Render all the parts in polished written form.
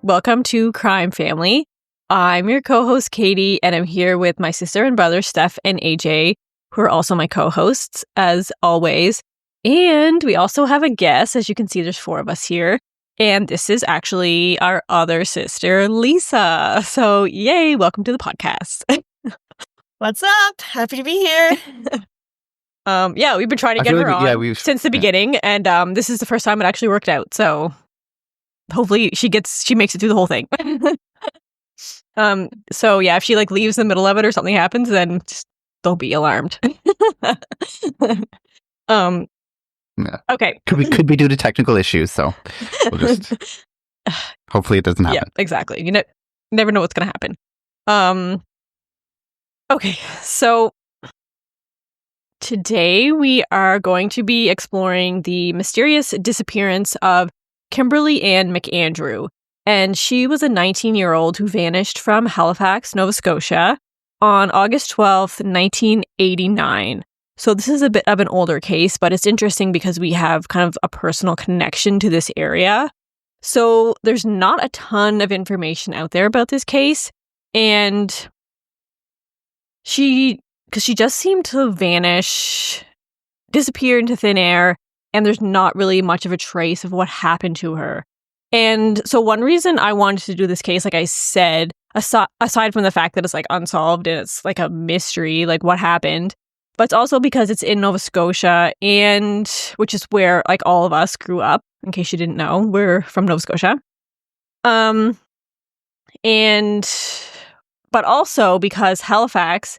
Welcome to Crime Family. I'm your co-host, Katie, and I'm here with my sister and brother, Steph and AJ, who are also my co-hosts, as always. And we also have a guest. As you can see, there's 4 of us here. And this is actually our other sister, Lisa. So, yay, welcome to the podcast. What's up? Happy to be here. We've been trying to get her on since the beginning, and this is the first time it actually worked out. So hopefully she makes it through the whole thing. If she leaves in the middle of it or something happens, then just don't be alarmed. Okay. Could be due to technical issues, so we'll just hopefully it doesn't happen. Yeah, exactly. You never know what's going to happen. Okay, so today we are going to be exploring the mysterious disappearance of Kimberly Ann McAndrew. And she was a 19-year-old who vanished from Halifax, Nova Scotia on August 12th, 1989. So this is a bit of an older case, but it's interesting because we have kind of a personal connection to this area. So there's not a ton of information out there about this case. And she just seemed to vanish, disappear into thin air, and there's not really much of a trace of what happened to her. And so one reason I wanted to do this case, like I said, aside from the fact that it's unsolved and it's a mystery, what happened, but it's also because it's in Nova Scotia, and which is where all of us grew up. In case you didn't know, we're from Nova Scotia. But also because Halifax,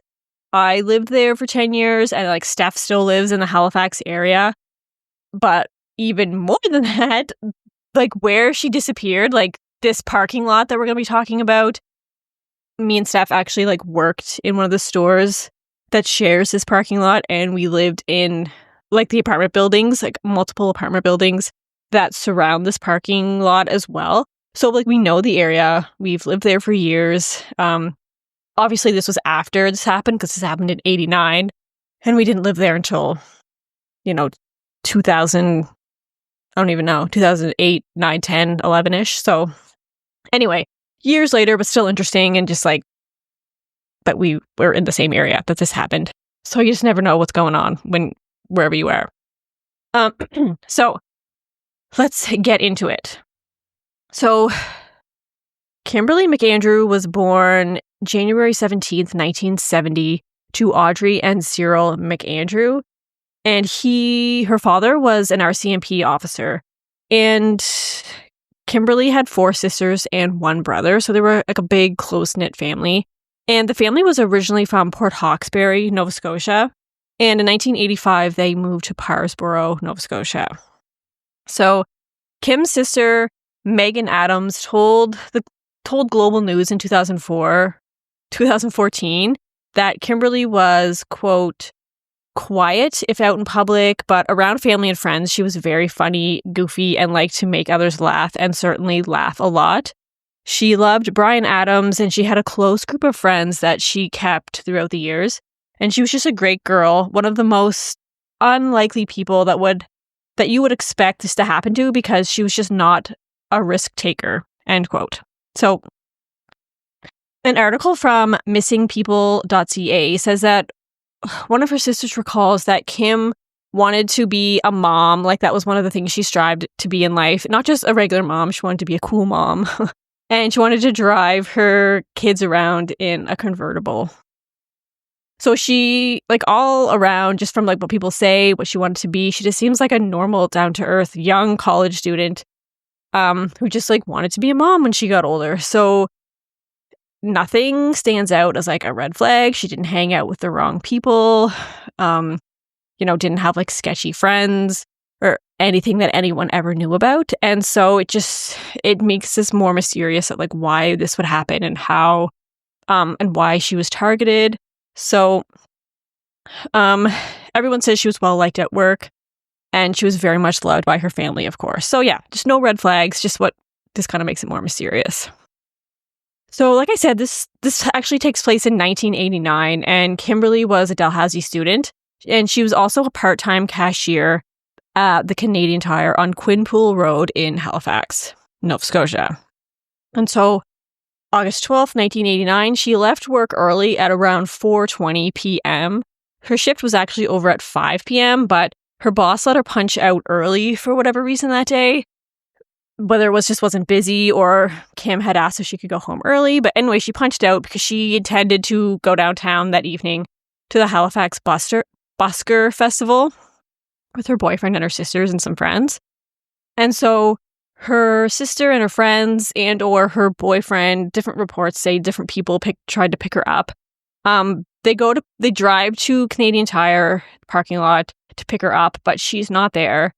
I lived there for 10 years, and Steph still lives in the Halifax area. But even more than that, where she disappeared, this parking lot that we're going to be talking about, me and Steph actually worked in one of the stores that shares this parking lot, and we lived in the apartment buildings, multiple apartment buildings that surround this parking lot as well. So we know the area. We've lived there for years. Obviously this was after this happened, because this happened in 89, and we didn't live there until 2000, I don't even know, 2008, 9, 10, 11-ish. So anyway, years later, but still interesting, and just that we were in the same area that this happened. So you just never know what's going on wherever you are. So let's get into it. So Kimberly McAndrew was born January 17th, 1970 to Audrey and Cyril McAndrew. And her father was an RCMP officer. And Kimberly had 4 sisters and 1 brother. So they were a big, close-knit family. And the family was originally from Port Hawkesbury, Nova Scotia. And in 1985, they moved to Parsboro, Nova Scotia. So Kim's sister, Megan Adams, told Global News in 2014 that Kimberly was, quote, quiet if out in public, but around family and friends, she was very funny, goofy, and liked to make others laugh, and certainly laugh a lot. She loved Bryan Adams, and she had a close group of friends that she kept throughout the years. And she was just a great girl, one of the most unlikely people that you would expect this to happen to, because she was just not a risk taker, end quote. So an article from missingpeople.ca says that one of her sisters recalls that Kim wanted to be a mom. That was one of the things she strived to be in life. Not just a regular mom. She wanted to be a cool mom. And she wanted to drive her kids around in a convertible. So she, all around, just from what people say, what she wanted to be, she just seems like a normal, down-to-earth, young college student who just wanted to be a mom when she got older. So nothing stands out as a red flag. She didn't hang out with the wrong people, didn't have sketchy friends or anything that anyone ever knew about. And so it makes this more mysterious at why this would happen and how and why she was targeted. So everyone says she was well liked at work, and she was very much loved by her family, of course. So yeah, just no red flags, just what this kind of makes it more mysterious. So like I said, this actually takes place in 1989, and Kimberly was a Dalhousie student, and she was also a part-time cashier at the Canadian Tire on Quinpool Road in Halifax, Nova Scotia. And so August 12th, 1989, she left work early at around 4:20 p.m. Her shift was actually over at 5 p.m., but her boss let her punch out early for whatever reason that day. Whether it was just wasn't busy or Kim had asked if she could go home early. But anyway, she punched out because she intended to go downtown that evening to the Halifax Busker Festival with her boyfriend and her sisters and some friends. And so her sister and her friends and or her boyfriend, different reports say different people tried to pick her up. They drive to Canadian Tire parking lot to pick her up, but she's not there.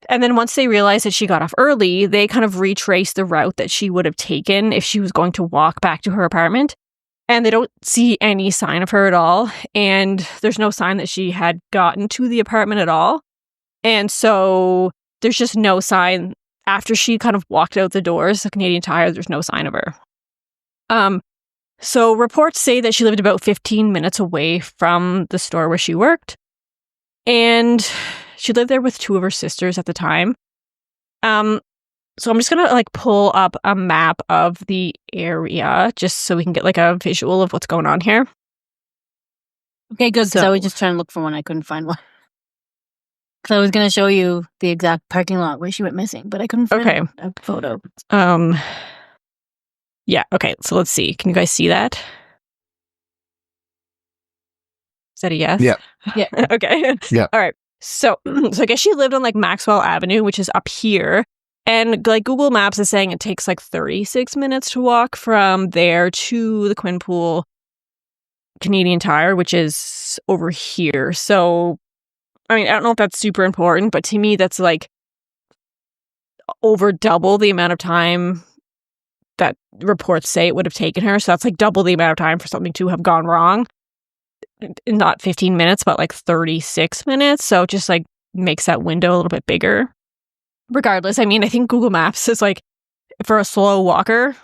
And then once they realize that she got off early, they kind of retrace the route that she would have taken if she was going to walk back to her apartment. And they don't see any sign of her at all. And there's no sign that she had gotten to the apartment at all. And so there's just no sign. After she kind of walked out the doors, the Canadian Tire, there's no sign of her. So reports say that she lived about 15 minutes away from the store where she worked. And she lived there with two of her sisters at the time. So I'm just going to pull up a map of the area just so we can get a visual of what's going on here. Okay, good. Because I was just trying to look for one. I couldn't find one. Because I was going to show you the exact parking lot where she went missing, but I couldn't find a photo. Yeah, okay. So let's see. Can you guys see that? Is that a yes? Yeah. Yeah. Okay. Yeah. All right. So I guess she lived on Maxwell Avenue, which is up here. And Google Maps is saying it takes 36 minutes to walk from there to the Quinpool Canadian Tire, which is over here. So, I mean, I don't know if that's super important, but to me, that's over double the amount of time that reports say it would have taken her. So that's double the amount of time for something to have gone wrong. Not 15 minutes, but 36 minutes. So it just makes that window a little bit bigger. Regardless, I mean, I think Google Maps is for a slow walker,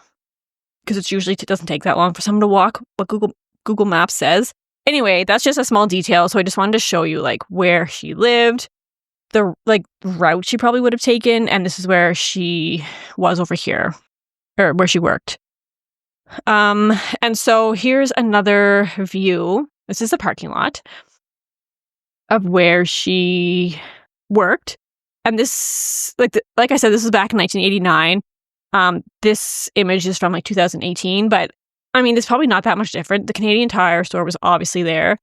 because it doesn't take that long for someone to walk, what Google Maps says. Anyway, that's just a small detail. So I just wanted to show you where she lived, the route she probably would have taken, and this is where she was over here, or where she worked. And so here's another view. This is a parking lot of where she worked. And this, like I said, this was back in 1989. This image is from 2018, but I mean, it's probably not that much different. The Canadian Tire store was obviously there.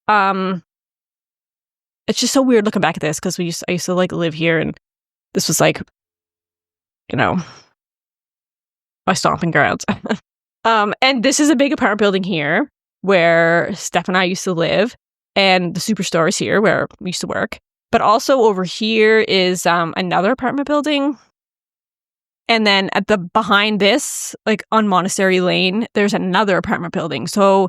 It's just so weird looking back at this because I used to live here, and this was my stomping grounds. And this is a big apartment building here where Steph and I used to live, and the Superstore is here where we used to work. But also over here is another apartment building. And then behind this, on Monastery Lane, there's another apartment building. So,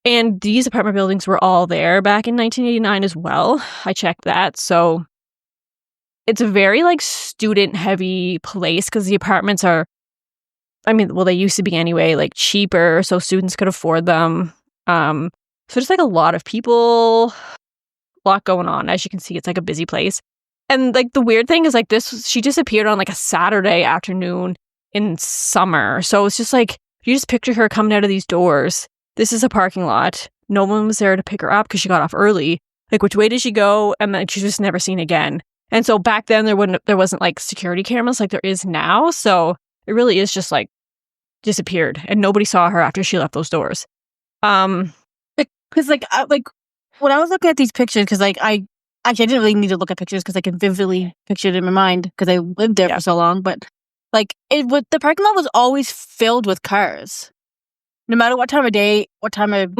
and these apartment buildings were all there back in 1989 as well. I checked that. So it's a very student heavy place because the apartments are, they used to be anyway, cheaper, so students could afford them. So there's a lot of people, a lot going on. As you can see, it's a busy place. And the weird thing is she disappeared on a Saturday afternoon in summer. So it's just you just picture her coming out of these doors. This is a parking lot. No one was there to pick her up because she got off early. Which way did she go? And then she's just never seen again. And so back then there wasn't security cameras like there is now. So it really is just disappeared, and nobody saw her after she left those doors. Because when I was looking at these pictures, because I didn't really need to look at pictures because I can vividly picture it in my mind because I lived there for so long. But the parking lot was always filled with cars, no matter what time of day, what time of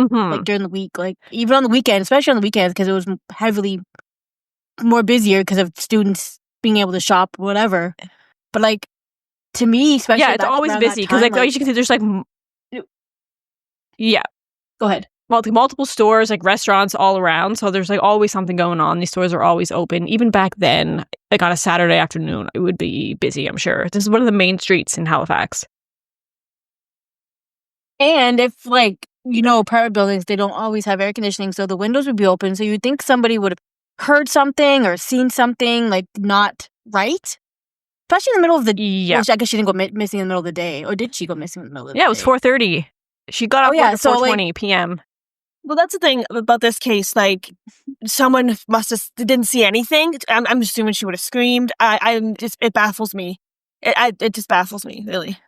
during the week, even on the weekend, especially on the weekends because it was heavily more busier because of students being able to shop, whatever. But to me, especially it's always busy because as you can see, there's Go ahead. Multiple stores, restaurants all around. So there's always something going on. These stores are always open. Even back then, on a Saturday afternoon, it would be busy, I'm sure. This is one of the main streets in Halifax. And if apartment buildings, they don't always have air conditioning, so the windows would be open. So you'd think somebody would have heard something or seen something not right. especially in the middle of the. Yeah. Well, I guess she didn't go missing in the middle of the day, or did she go missing in the middle of the day? Yeah, it was 4:30. She got off work at 4:20 p.m. Well, that's the thing about this case. Like, someone must have didn't see anything. I'm assuming she would have screamed. It baffles me. It just baffles me, really.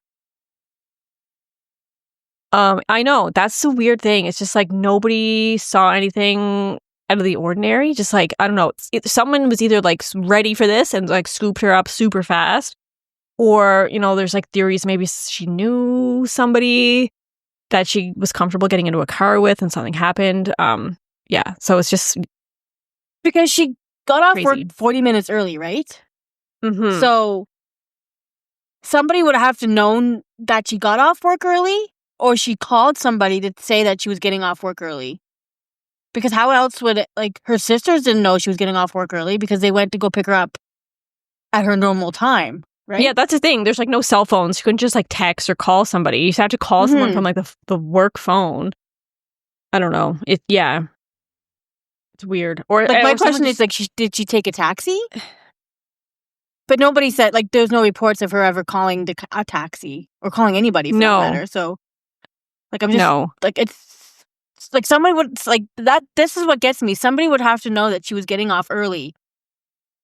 I know, that's the weird thing. It's just like nobody saw anything out of the ordinary. Just like, I don't know, someone was either like ready for this and like scooped her up super fast, or, you know, there's like theories maybe she knew somebody that she was comfortable getting into a car with and something happened. Yeah, so it's just because she got off crazy. work 40 minutes early, right? Mm-hmm. So somebody would have to known that she got off work early, or she called somebody to say that she was getting off work early. Because how else would it, like, her sisters didn't know she was getting off work early because they went to go pick her up at her normal time, right? Yeah, that's the thing. There's like no cell phones. You couldn't just like text or call somebody. You just have to call someone from like the work phone. I don't know. It's weird. Or like, my or question is, like, did she take a taxi? But nobody said, like, there's no reports of her ever calling a taxi or calling anybody for that matter. So, like, I'm just like, it's like somebody would, like, that. This is what gets me. Somebody would have to know that she was getting off early,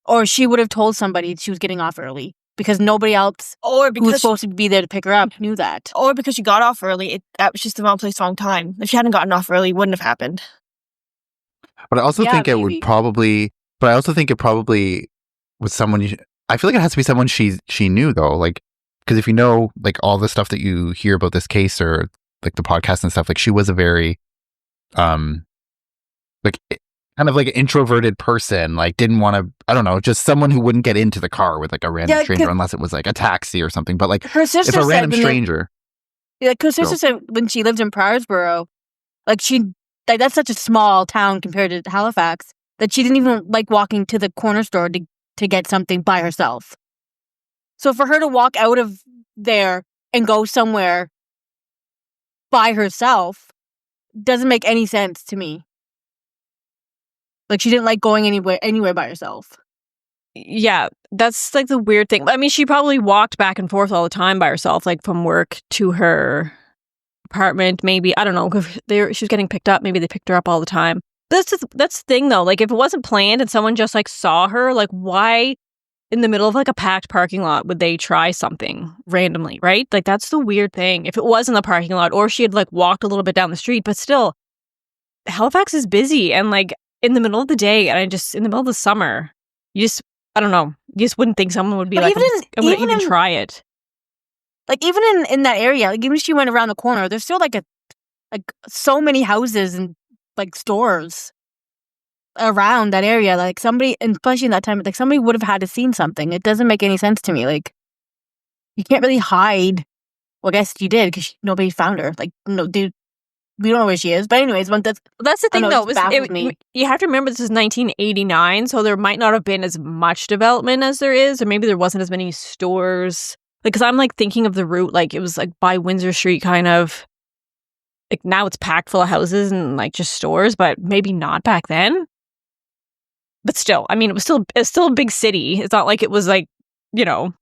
or she would have told somebody she was getting off early, because nobody else or because who was supposed to be there to pick her up knew that. Or because she got off early, that was just the wrong place, wrong time. If she hadn't gotten off early, it wouldn't have happened. But I also think it would probably. But I also think it probably was someone. I feel like it has to be someone she knew though, like, because if you know like all the stuff that you hear about this case or like the podcast and stuff, like she was a very, like kind of like an introverted person, like didn't want to. I don't know, just someone who wouldn't get into the car with like a random stranger unless it was like a taxi or something. But like her sister, if a random stranger, like her sister said when she lived in Priorsboro, like that's such a small town compared to Halifax that she didn't even like walking to the corner store to get something by herself. So for her to walk out of there and go somewhere by herself doesn't make any sense to me. Like, she didn't like going anywhere by herself. Yeah, that's like the weird thing. I mean, she probably walked back and forth all the time by herself, like from work to her apartment. Maybe, I don't know, if she was getting picked up. Maybe they picked her up all the time. That's the thing, though. Like, if it wasn't planned and someone just like saw her, like, why in the middle of like a packed parking lot would they try something randomly, right? Like, that's the weird thing. If it was in the parking lot, or she had like walked a little bit down the street, but still, Halifax is busy and like in the middle of the day, and in the middle of the summer, I don't know, you just wouldn't think someone would be like, I'm going to even try it. Like, even in that area, like, even if she went around the corner, there's still like so many houses and like stores around that area. Like, somebody, and especially in that time, like, somebody would have had to seen something. It doesn't make any sense to me. Like, you can't really hide. Well, I guess you did because nobody found her. Like, no, dude, we don't know where she is. But anyways, that's the thing, though. Me. You have to remember this is 1989, so there might not have been as much development as there is, or maybe there wasn't as many stores. Like, because I'm like thinking of the route, like it was like by Windsor Street, kind of. Like, now it's packed full of houses and like just stores, but maybe not back then. But still, I mean, it's still a big city. It's not like it was like, you know,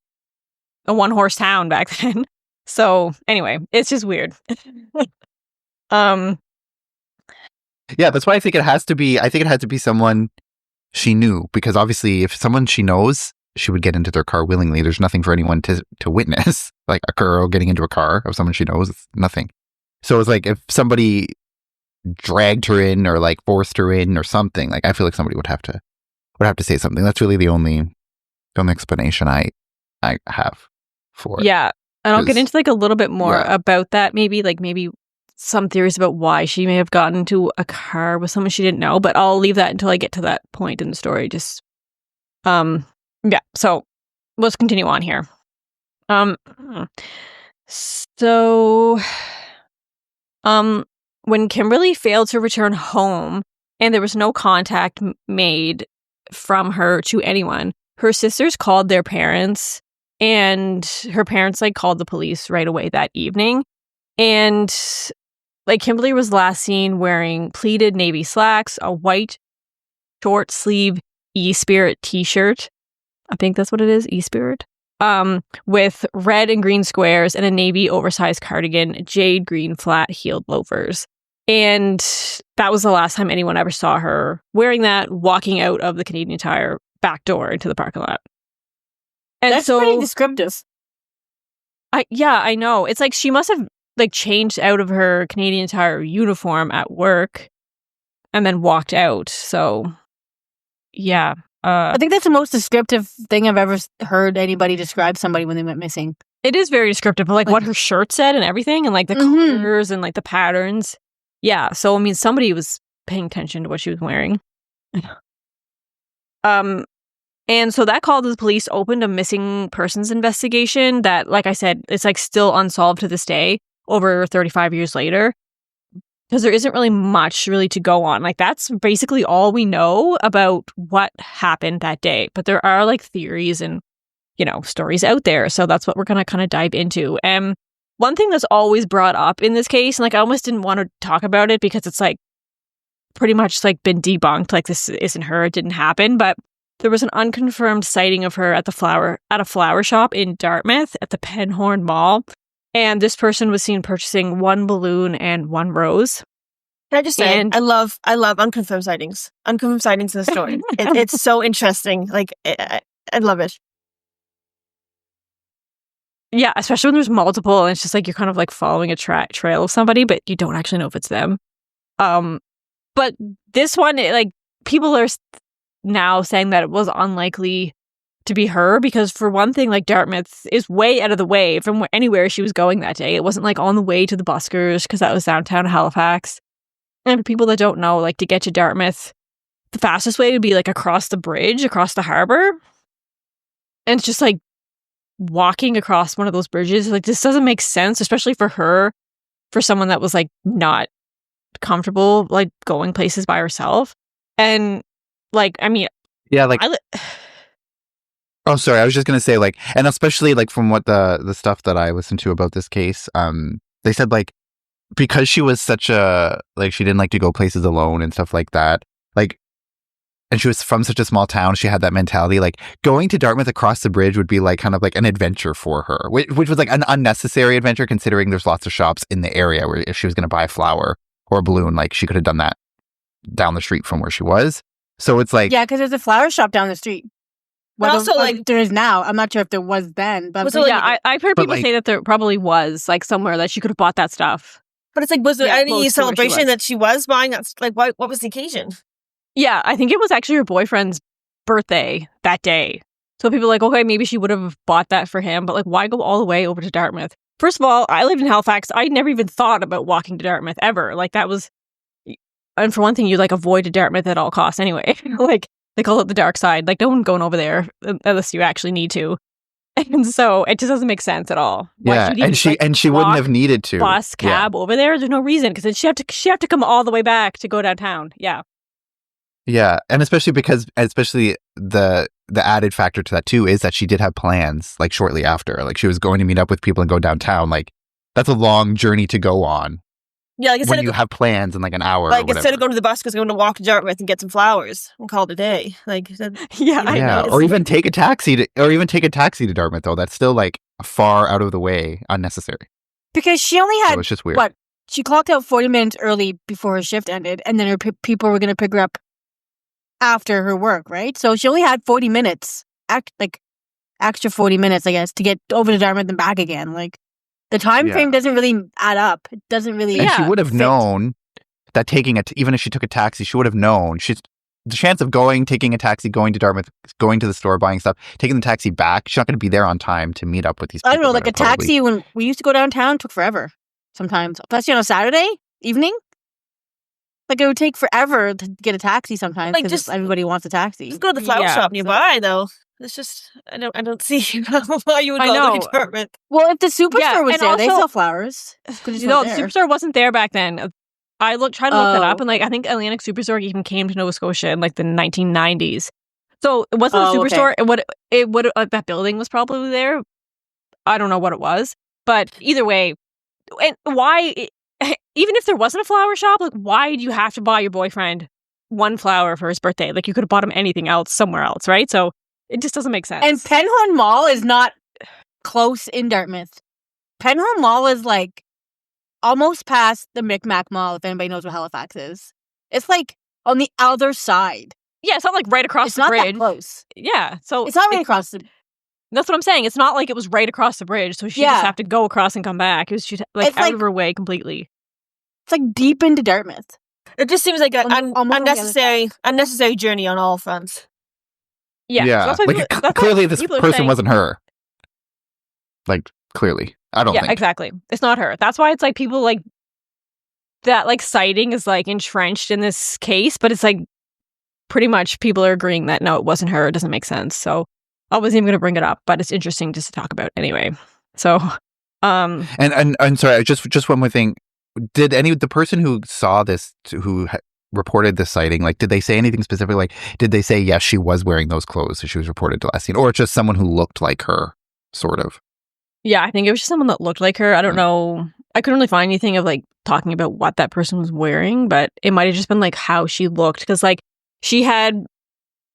a one-horse town back then. So anyway, it's just weird. Yeah, that's why I think it has to be. I think it had to be someone she knew, because obviously, if someone she knows, she would get into their car willingly. There's nothing for anyone to witness, like a girl getting into a car of someone she knows. It's nothing. So it's like if somebody dragged her in or like forced her in or something, like I feel like somebody would have to say something. That's really the only explanation I have for it. Yeah, and I'll get into like a little bit more about that. Maybe some theories about why she may have gotten into a car with someone she didn't know, but I'll leave that until I get to that point in the story. Just yeah. So let's continue on here. So when Kimberly failed to return home and there was no contact made from her to anyone, her sisters called their parents, and her parents like called the police right away that evening. And like, Kimberly was last seen wearing pleated navy slacks, a white short sleeve E-Spirit t-shirt. I think that's what it is, E-Spirit. with red and green squares and a navy oversized cardigan, jade green flat heeled loafers. And that was the last time anyone ever saw her wearing that, walking out of the Canadian Tire back door into the parking lot. And That's pretty descriptive. I know. It's like she must have like changed out of her Canadian Tire uniform at work and then walked out. So, yeah. I think that's the most descriptive thing I've ever heard anybody describe somebody when they went missing. It is very descriptive, but like what her shirt said and everything, and like the colors and like the patterns. Yeah. So, I mean, somebody was paying attention to what she was wearing. And so that call to the police opened a missing persons investigation that, like I said, it's like still unsolved to this day, over 35 years later, because there isn't really much really to go on. Like that's basically all we know about what happened that day. But there are like theories and, you know, stories out there. So that's what we're going to kind of dive into. One thing that's always brought up in this case, and like I almost didn't want to talk about it because it's like pretty much like been debunked, like this isn't her, it didn't happen, but there was an unconfirmed sighting of her at a flower shop in Dartmouth at the Penhorn Mall. And this person was seen purchasing one balloon and one rose. Can I just say, I love unconfirmed sightings. Unconfirmed sightings in the story. It's so interesting. Like, I love it. Yeah, especially when there's multiple and it's just like you're kind of like following a trail of somebody, but you don't actually know if it's them. But this one, like, people are now saying that it was unlikely to be her because, for one thing, like Dartmouth is way out of the way from anywhere she was going that day. It wasn't like on the way to the buskers because that was downtown Halifax. And for people that don't know, like to get to Dartmouth, the fastest way would be like across the bridge, across the harbor. And it's just like walking across one of those bridges. Like this doesn't make sense, especially for her, for someone that was like not comfortable like going places by herself. And like, I mean, yeah, like oh, sorry. I was just going to say, like, and especially, like, from what the stuff that I listened to about this case, they said, like, because she was such a, like, she didn't like to go places alone and stuff like that, like, and she was from such a small town, she had that mentality, like, going to Dartmouth across the bridge would be, like, kind of, like, an adventure for her, which was, like, an unnecessary adventure, considering there's lots of shops in the area where if she was going to buy a flower or a balloon, like, she could have done that down the street from where she was. So it's, like... Yeah, because there's a flower shop down the street. But also, like, there is now. I'm not sure if there was then. But I've heard people say that there probably was like somewhere that she could have bought that stuff. But it's like, was there any celebration that she was buying? That's like, what was the occasion? Yeah, I think it was actually her boyfriend's birthday that day. So people are like, okay, maybe she would have bought that for him, but like, why go all the way over to Dartmouth? First of all, I lived in Halifax. I never even thought about walking to Dartmouth ever. Like that was, and for one thing, you like avoided Dartmouth at all costs anyway. Like. They call it the dark side. Like, no one going over there unless you actually need to. And so it just doesn't make sense at all. Yeah, and she wouldn't have needed to. Bus, cab over there. There's no reason because then she have to come all the way back to go downtown. Yeah. Yeah, and especially because the added factor to that too is that she did have plans like shortly after. Like she was going to meet up with people and go downtown. Like that's a long journey to go on. Yeah, like when you have plans in like an hour. Like instead of going to the bus, going to walk to Dartmouth and get some flowers and call it a day. Like or even take a taxi to Dartmouth though. That's still like far out of the way, unnecessary. Because she only had, so it's just weird. What, she clocked out 40 minutes early before her shift ended, and then her people were going to pick her up after her work, right? So she only had 40 minutes, extra 40 minutes, I guess, to get over to Dartmouth and back again. Like, the time frame doesn't really add up. It doesn't really. And she would have known that even if she took a taxi, she would have known. The chance of taking a taxi, going to Dartmouth, going to the store, buying stuff, taking the taxi back, she's not going to be there on time to meet up with these people. I don't know, like a taxi when we used to go downtown took forever sometimes, especially on a Saturday evening. Like, it would take forever to get a taxi sometimes because just everybody wants a taxi. Just go to the flower shop nearby, though. It's just, I don't see why you would go to Dartmouth. Well, if the superstore was there, they sell flowers. No, the superstore wasn't there back then. I tried to look that up, and like I think Atlantic Superstore even came to Nova Scotia in like the 1990s. So it wasn't a superstore. Okay. That building was probably there. I don't know what it was, but either way, and why? Even if there wasn't a flower shop, like why do you have to buy your boyfriend one flower for his birthday? Like you could have bought him anything else somewhere else, right? So. It just doesn't make sense. And Penhorn Mall is not close in Dartmouth. Penhall Mall is like almost past the Micmac Mall, if anybody knows what Halifax is. It's like on the other side. Yeah, it's not like right across the bridge. It's not that close. Yeah, so it's not right across the. That's what I'm saying. It's not like it was right across the bridge, so she just have to go across and come back. It was just like out of her way completely. It's like deep into Dartmouth. It just seems like an unnecessary journey on all fronts. Yeah. So like clearly this person wasn't her. Like clearly, I don't think. Yeah, exactly. It's not her. That's why it's like people like that. Like sighting is like entrenched in this case, but it's like pretty much people are agreeing that no, it wasn't her. It doesn't make sense. So I wasn't even going to bring it up, but it's interesting just to talk about anyway. So, and sorry, just one more thing. Did the person who saw this, who reported this sighting, like, did they say anything specific? Like, did they say, yes, she was wearing those clothes that she was reported to last seen, or just someone who looked like her, sort of? Yeah, I think it was just someone that looked like her. I don't know. I couldn't really find anything of like talking about what that person was wearing, but it might have just been like how she looked. Because like she had,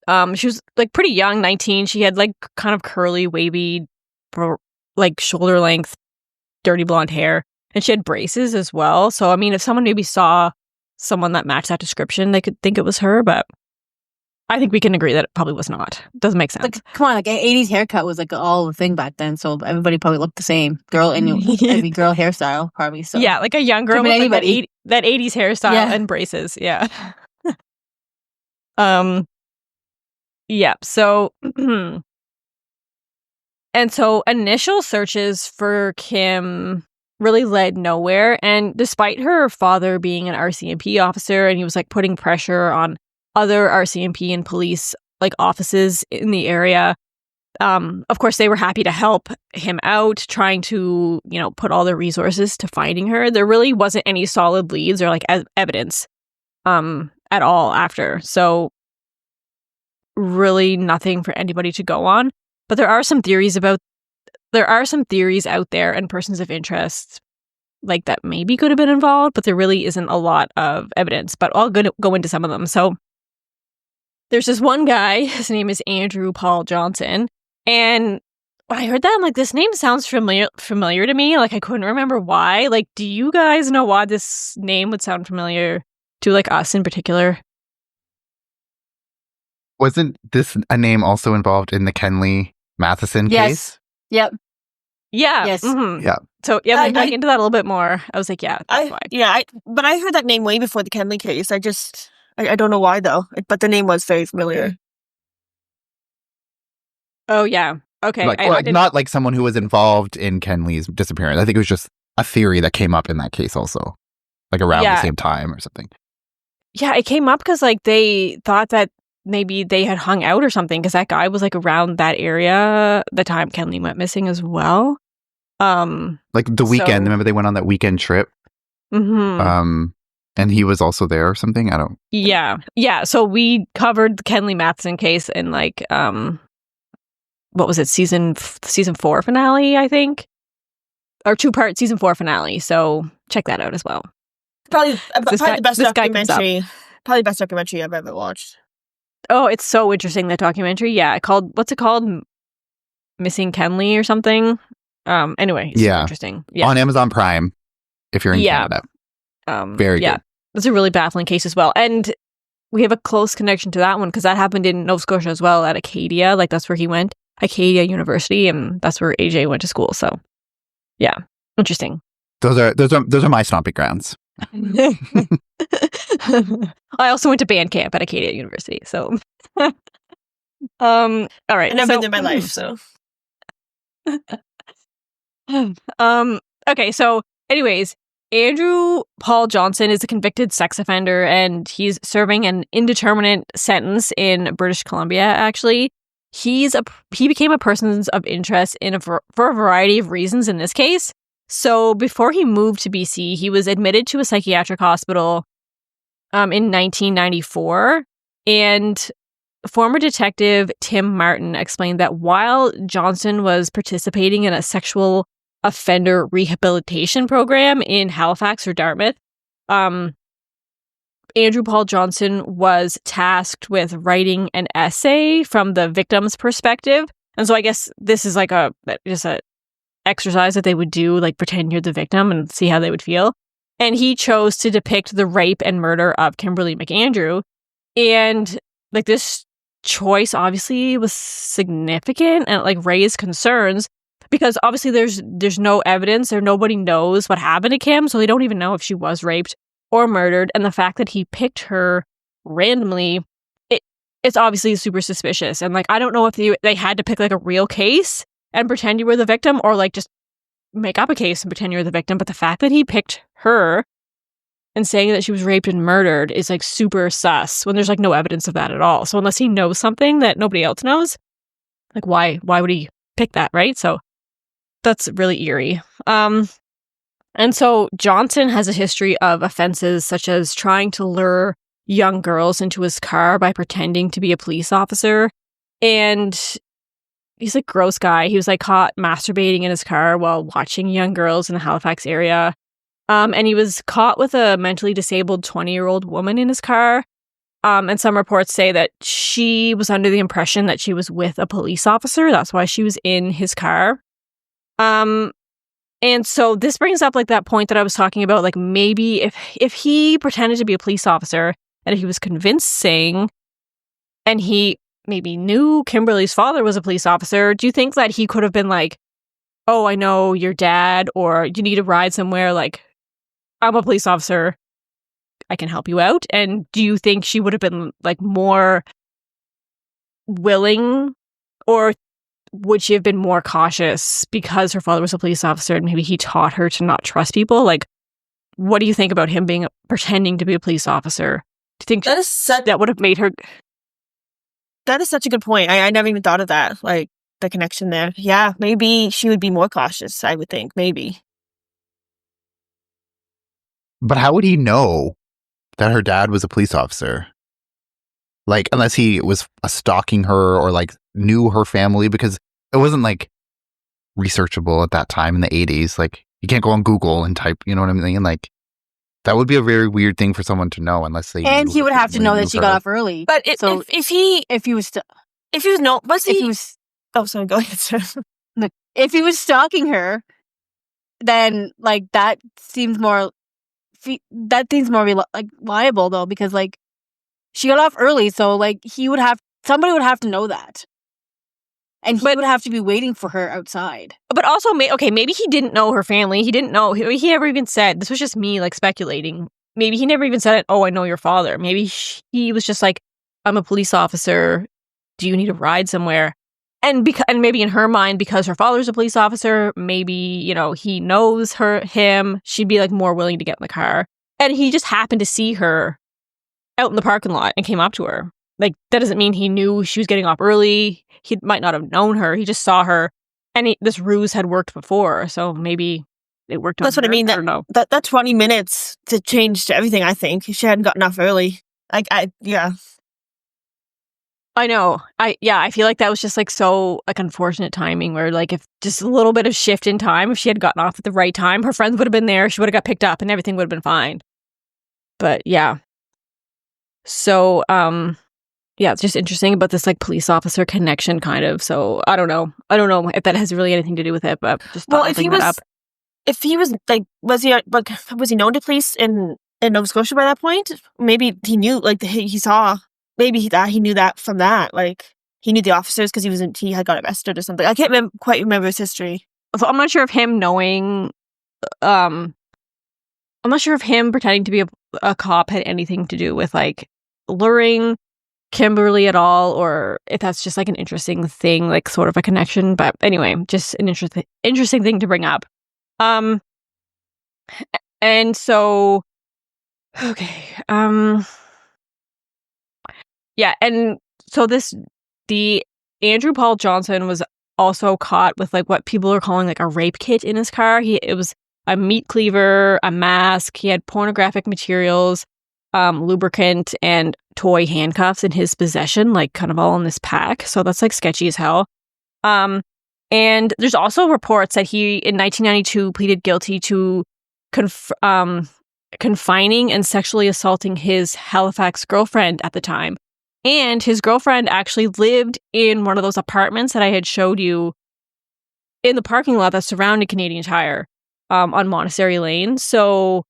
she was like pretty young, 19. She had like kind of curly, wavy, like shoulder length, dirty blonde hair. And she had braces as well. So, I mean, if someone maybe saw someone that matched that description, they could think it was her. But I think we can agree that it probably was not. Doesn't make sense. Like, come on, like an 80s haircut was like all the thing back then. So everybody probably looked the same. Every girl hairstyle, probably. So yeah, like a young girl with like that 80s hairstyle and braces. Yeah. Yeah. So, and so initial searches for Kim really led nowhere. And despite her father being an RCMP officer, and he was like putting pressure on other RCMP and police like offices in the area, of course they were happy to help him out, trying to, you know, put all their resources to finding her. There really wasn't any solid leads or like evidence at all after. So really nothing for anybody to go on. But there are some theories out there and persons of interest like that maybe could have been involved, but there really isn't a lot of evidence. But I'll go into some of them. So there's this one guy, his name is Andrew Paul Johnson. And when I heard that, I'm like, this name sounds familiar to me. Like I couldn't remember why. Like, do you guys know why this name would sound familiar to like us in particular? Wasn't this a name also involved in the Kenley Matheson case? Yep. Yeah. Yes. Mm-hmm. Yeah. So yeah, I dug into that a little bit more. I was like, yeah, that's why. Yeah, but I heard that name way before the Kenley case. I don't know why though. But the name was very familiar. Oh yeah. Okay. Not like someone who was involved in Kenley's disappearance. I think it was just a theory that came up in that case also, like around the same time or something. Yeah, it came up because like they thought that maybe they had hung out or something, because that guy was like around that area the time Kenley went missing as well. Like the weekend. Remember they went on that weekend trip? Mm-hmm. And he was also there or something? I don't... Yeah. So we covered the Kenley Matheson case in like, what was it, season 4 finale, I think? Or 2-part season 4 finale. So check that out as well. Probably the best documentary. Probably the best documentary I've ever watched. Oh, it's so interesting, that documentary. Yeah, what's it called? Missing Kenley or something? Anyway, it's interesting. Yeah. On Amazon Prime, if you're in Canada. Very good. That's a really baffling case as well. And we have a close connection to that one because that happened in Nova Scotia as well, at Acadia. Like that's where he went, Acadia University, and that's where AJ went to school. So yeah, interesting. Those are my stomping grounds. I also went to band camp at Acadia University. So all right. I've never been there in my life, so okay, so anyways, Andrew Paul Johnson is a convicted sex offender, and he's serving an indeterminate sentence in British Columbia, actually. He became a person of interest for a variety of reasons in this case. So before he moved to BC, he was admitted to a psychiatric hospital in 1994, and former detective Tim Martin explained that while Johnson was participating in a sexual offender rehabilitation program in Halifax or Dartmouth, Andrew Paul Johnson was tasked with writing an essay from the victim's perspective. And so I guess this is like just a exercise that they would do, like pretend you're the victim and see how they would feel. And he chose to depict the rape and murder of Kimberly McAndrew. And like this choice obviously was significant and like raised concerns because obviously there's no evidence or nobody knows what happened to Kim, so they don't even know if she was raped or murdered. And the fact that he picked her randomly, it's obviously super suspicious. And like I don't know if they had to pick like a real case and pretend you were the victim or like just make up a case and pretend you're the victim. But the fact that he picked her and saying that she was raped and murdered is like super sus when there's like no evidence of that at all. So unless he knows something that nobody else knows, like why would he pick that, right? So that's really eerie. And so Johnson has a history of offenses such as trying to lure young girls into his car by pretending to be a police officer. And he's a gross guy. He was like caught masturbating in his car while watching young girls in the Halifax area. And he was caught with a mentally disabled 20-year-old woman in his car. And some reports say that she was under the impression that she was with a police officer. That's why she was in his car. And so this brings up like that point that I was talking about, like maybe if he pretended to be a police officer and he was convincing and he maybe knew Kimberly's father was a police officer, do you think that he could have been like, oh, I know your dad, or you need to ride somewhere, like, I'm a police officer, I can help you out? And do you think she would have been like more willing, or would she have been more cautious because her father was a police officer and maybe he taught her to not trust people? Like, what do you think about him pretending to be a police officer? Do you think that would have made her... That is such a good point. I never even thought of that, like the connection there. Yeah, maybe she would be more cautious, I would think, maybe. But how would he know that her dad was a police officer? Like, unless he was stalking her or like knew her family, because it wasn't like researchable at that time in the 80s. Like, you can't go on Google and type, you know what I mean? Like, that would be a very weird thing for someone to know unless they... And he would have to know that she got off early. But if he was oh, sorry, go ahead, sir. If he was stalking her, then like that seems more liable though, because like she got off early, so like somebody would have to know that. And he would have to be waiting for her outside. But also, maybe he didn't know her family. He didn't know. He never even said, this was just me like speculating. Maybe he never even said, oh, I know your father. Maybe he was just like, I'm a police officer. Do you need a ride somewhere? And maybe in her mind, because her father's a police officer, maybe, you know, he knows him. She'd be like more willing to get in the car. And he just happened to see her out in the parking lot and came up to her. Like, that doesn't mean he knew she was getting off early. He might not have known her. He just saw her, and this ruse had worked before, so maybe it worked on her. That's what I mean. I don't know. That 20 minutes to change everything, I think. She hadn't gotten off early. Yeah. I know. I feel like that was just like so like unfortunate timing where like if just a little bit of shift in time, if she had gotten off at the right time, her friends would have been there, she would have got picked up and everything would have been fine. But yeah. So, yeah, it's just interesting about this like police officer connection kind of. So I don't know if that has really anything to do with it, but just thought I'd bring that up. If he was like, was he known to police in Nova Scotia by that point? Maybe he knew, like he saw, maybe he knew that from that, like he knew the officers because he had got arrested or something. I can't quite remember his history. So I'm not sure if him knowing, I'm not sure if him pretending to be a cop had anything to do with like luring Kimberly at all, or if that's just like an interesting thing, like sort of a connection. But anyway, just an interesting thing to bring up. And so, okay, yeah, and so the Andrew Paul Johnson was also caught with like what people are calling like a rape kit in his car. It was a meat cleaver, a mask. He had pornographic materials, lubricant, and toy handcuffs in his possession, like kind of all in this pack. So that's like sketchy as hell. And there's also reports that he in 1992 pleaded guilty to confining and sexually assaulting his Halifax girlfriend at the time. And his girlfriend actually lived in one of those apartments that I had showed you in the parking lot that surrounded Canadian Tire on Monastery Lane. So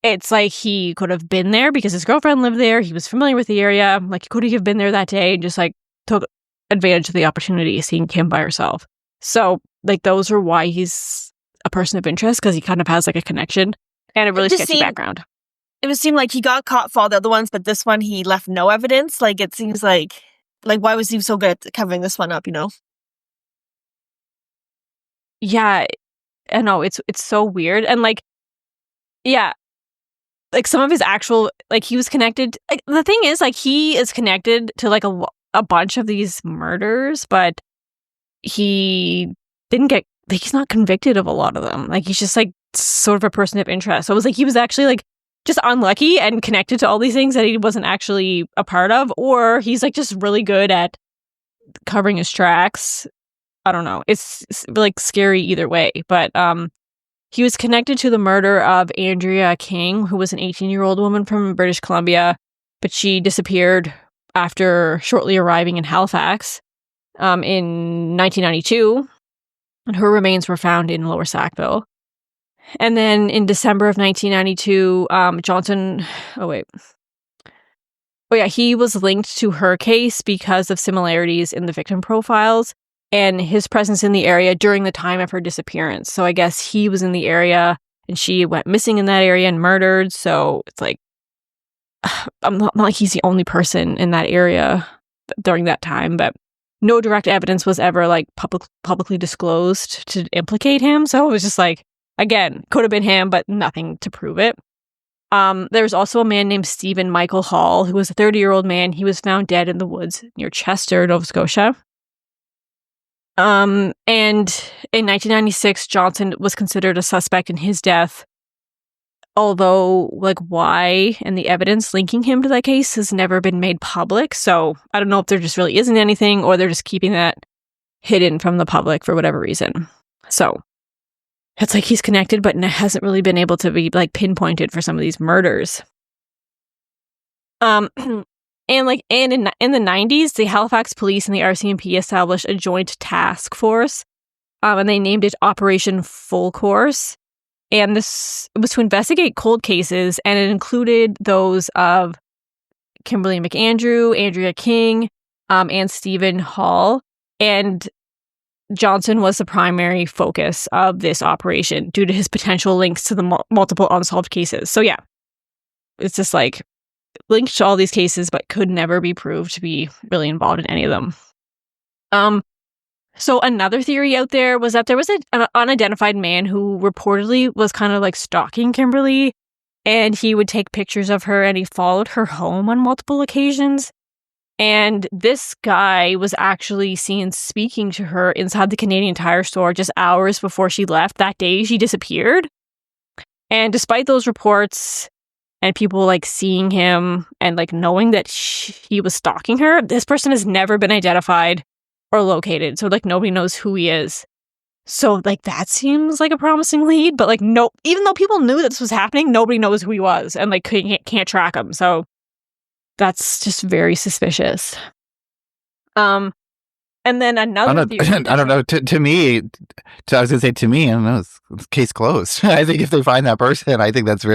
it's like he could have been there because his girlfriend lived there. He was familiar with the area. Like, he could have been there that day and just like took advantage of the opportunity of seeing Kim by herself. So like those are why he's a person of interest, because he kind of has like a connection and a really sketchy background. It would seem like he got caught for all the other ones, but this one he left no evidence. Like, it seems like why was he so good at covering this one up, you know? Yeah, I know, it's so weird. And like, yeah, like some of his actual, like he was connected. Like, the thing is, like, he is connected to like a bunch of these murders, but he didn't get, like, he's not convicted of a lot of them. Like, he's just like sort of a person of interest. So it was like he was actually like just unlucky and connected to all these things that he wasn't actually a part of, or he's like just really good at covering his tracks. I don't know. It's like scary either way. But he was connected to the murder of Andrea King, who was an 18-year-old woman from British Columbia, but she disappeared after shortly arriving in Halifax in 1992, and her remains were found in Lower Sackville. And then in December of 1992, Johnson... he was linked to her case because of similarities in the victim profiles and his presence in the area during the time of her disappearance. So I guess he was in the area and she went missing in that area and murdered. So it's like, I'm not like he's the only person in that area during that time, but no direct evidence was ever like publicly disclosed to implicate him. So it was just like, again, could have been him, but nothing to prove it. There's also a man named Stephen Michael Hall, who was a 30-year-old man. He was found dead in the woods near Chester, Nova Scotia. And in 1996, Johnson was considered a suspect in his death, although like why and the evidence linking him to that case has never been made public. So I don't know if there just really isn't anything, or they're just keeping that hidden from the public for whatever reason. So it's like he's connected, but hasn't really been able to be like pinpointed for some of these murders. And in the 90s, the Halifax police and the RCMP established a joint task force, and they named it Operation Full Course. And this was to investigate cold cases, and it included those of Kimberly McAndrew, Andrea King, and Stephen Hall. And Johnson was the primary focus of this operation due to his potential links to the multiple unsolved cases. So yeah, it's just like linked to all these cases, but could never be proved to be really involved in any of them. So another theory out there was that there was an unidentified man who reportedly was kind of like stalking Kimberly, and he would take pictures of her and he followed her home on multiple occasions. And this guy was actually seen speaking to her inside the Canadian Tire store just hours before she left. That day, she disappeared. And despite those reports and people like seeing him and like knowing that he was stalking her, this person has never been identified or located. So like nobody knows who he is. So like that seems like a promising lead. But like no, even though people knew that this was happening, nobody knows who he was and like can't track him. So that's just very suspicious. And then another theory. I don't know. To me, I was gonna say to me, I don't know. It's case closed. I think if they find that person, I think that's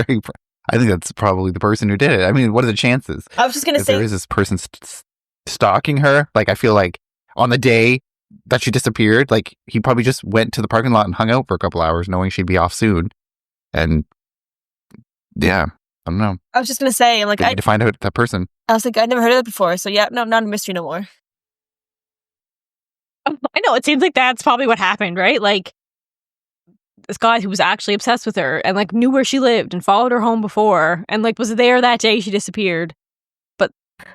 probably the person who did it. I mean, what are the chances? I was just gonna say, there is this person stalking her. Like, I feel like on the day that she disappeared, like he probably just went to the parking lot and hung out for a couple hours, knowing she'd be off soon. And yeah. I don't know. I was just going to say, like, I need to find out that person. I was like, I'd never heard of that before. So yeah, no, not a mystery no more. I know, it seems like that's probably what happened, right? Like, this guy who was actually obsessed with her and like knew where she lived and followed her home before and like was there that day she disappeared. But I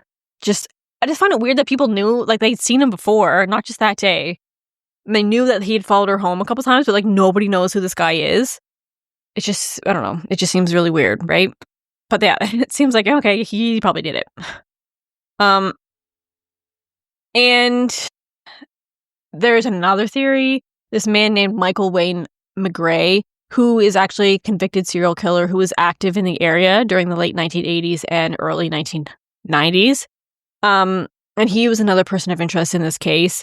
just find it weird that people knew, like they'd seen him before, not just that day. And they knew that he had followed her home a couple times, but like nobody knows who this guy is. It's just, I don't know. It just seems really weird, right? But yeah, it seems like, okay, he probably did it. And there's another theory. This man named Michael Wayne McGray, who is actually a convicted serial killer who was active in the area during the late 1980s and early 1990s. And he was another person of interest in this case.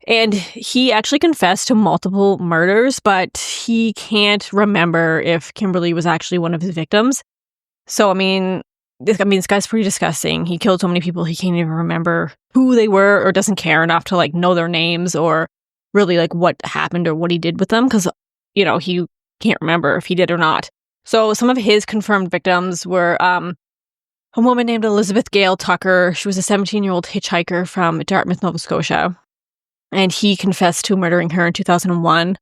And he actually confessed to multiple murders, but he can't remember if Kimberly was actually one of his victims. So, I mean, this guy's pretty disgusting. He killed so many people, he can't even remember who they were or doesn't care enough to, like, know their names or really, like, what happened or what he did with them because, you know, he can't remember if he did or not. So some of his confirmed victims were a woman named Elizabeth Gale Tucker. She was a 17-year-old hitchhiker from Dartmouth, Nova Scotia. And he confessed to murdering her in 2001.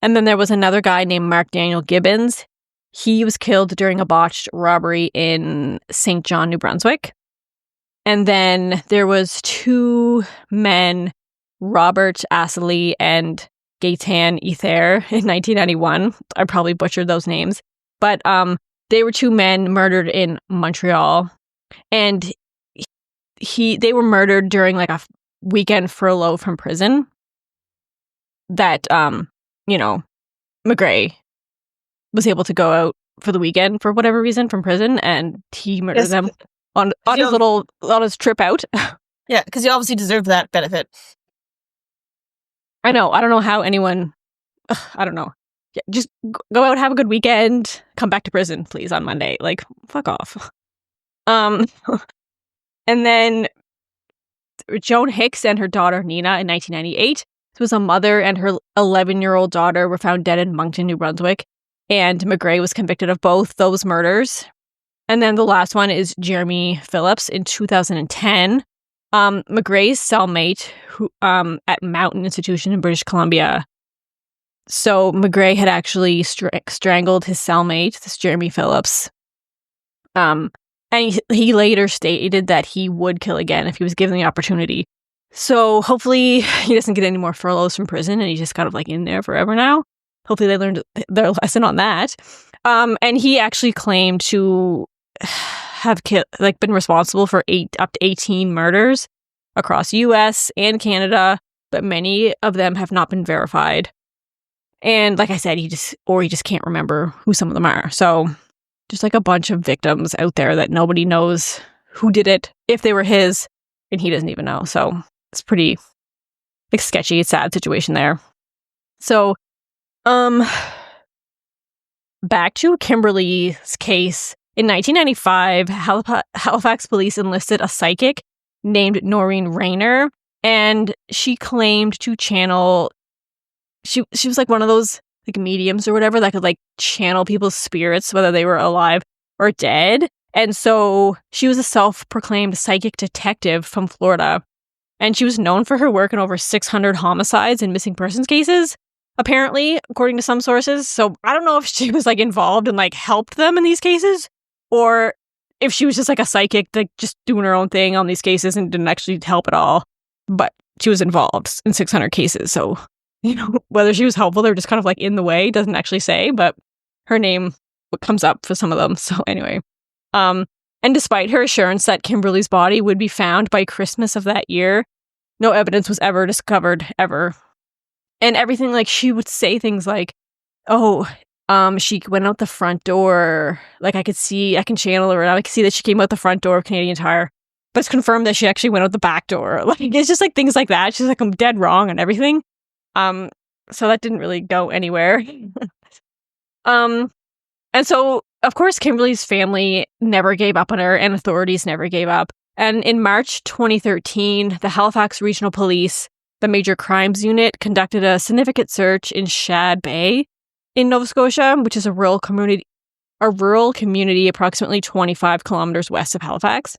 And then there was another guy named Mark Daniel Gibbons. He was killed during a botched robbery in St. John, New Brunswick. And then there was two men, Robert Astley and Gaetan Ether, in 1991. I probably butchered those names. But they were two men murdered in Montreal. And they were murdered during like a weekend furlough from prison that, you know, McGray was able to go out for the weekend for whatever reason from prison, and he murdered them on his trip out. Yeah, because he obviously deserved that benefit. I know. I don't know how anyone. I don't know. Yeah, just go out, have a good weekend, come back to prison, please, on Monday. Like, fuck off. And then Joan Hicks and her daughter Nina in 1998. This was a mother and her 11-year-old daughter were found dead in Moncton, New Brunswick. And McGray was convicted of both those murders. And then the last one is Jeremy Phillips in 2010. McGray's cellmate who, at Mountain Institution in British Columbia. So McGray had actually strangled his cellmate, this Jeremy Phillips. And he later stated that he would kill again if he was given the opportunity. So hopefully he doesn't get any more furloughs from prison and he's just kind of like in there forever now. Hopefully they learned their lesson on that. And he actually claimed to have been responsible for up to 18 murders across US and Canada, but many of them have not been verified. And like I said, he just can't remember who some of them are. So just like a bunch of victims out there that nobody knows who did it, if they were his, and he doesn't even know. So it's pretty like sketchy, sad situation there. So, back to Kimberly's case. In 1995, Halifax police enlisted a psychic named Noreen Rayner, and she claimed to channel. She was like one of those like mediums or whatever that could like channel people's spirits, whether they were alive or dead. And so she was a self-proclaimed psychic detective from Florida. And she was known for her work in over 600 homicides and missing persons cases, apparently, according to some sources. So I don't know if she was like involved and like helped them in these cases, or if she was just like a psychic, like just doing her own thing on these cases and didn't actually help at all. But she was involved in 600 cases. So, you know, whether she was helpful or just kind of like in the way, doesn't actually say, but her name comes up for some of them. So anyway, and despite her assurance that Kimberly's body would be found by Christmas of that year, no evidence was ever discovered, ever. And everything, like, she would say things like, oh, she went out the front door. Like, I can channel her. I can see that she came out the front door of Canadian Tire. But it's confirmed that she actually went out the back door. Like, it's just like things like that. She's like, I'm dead wrong and everything. So that didn't really go anywhere. And so, of course, Kimberly's family never gave up on her and authorities never gave up. And in March 2013, the Halifax Regional Police, the Major Crimes Unit, conducted a significant search in Shad Bay in Nova Scotia, which is a rural community approximately 25 kilometers west of Halifax.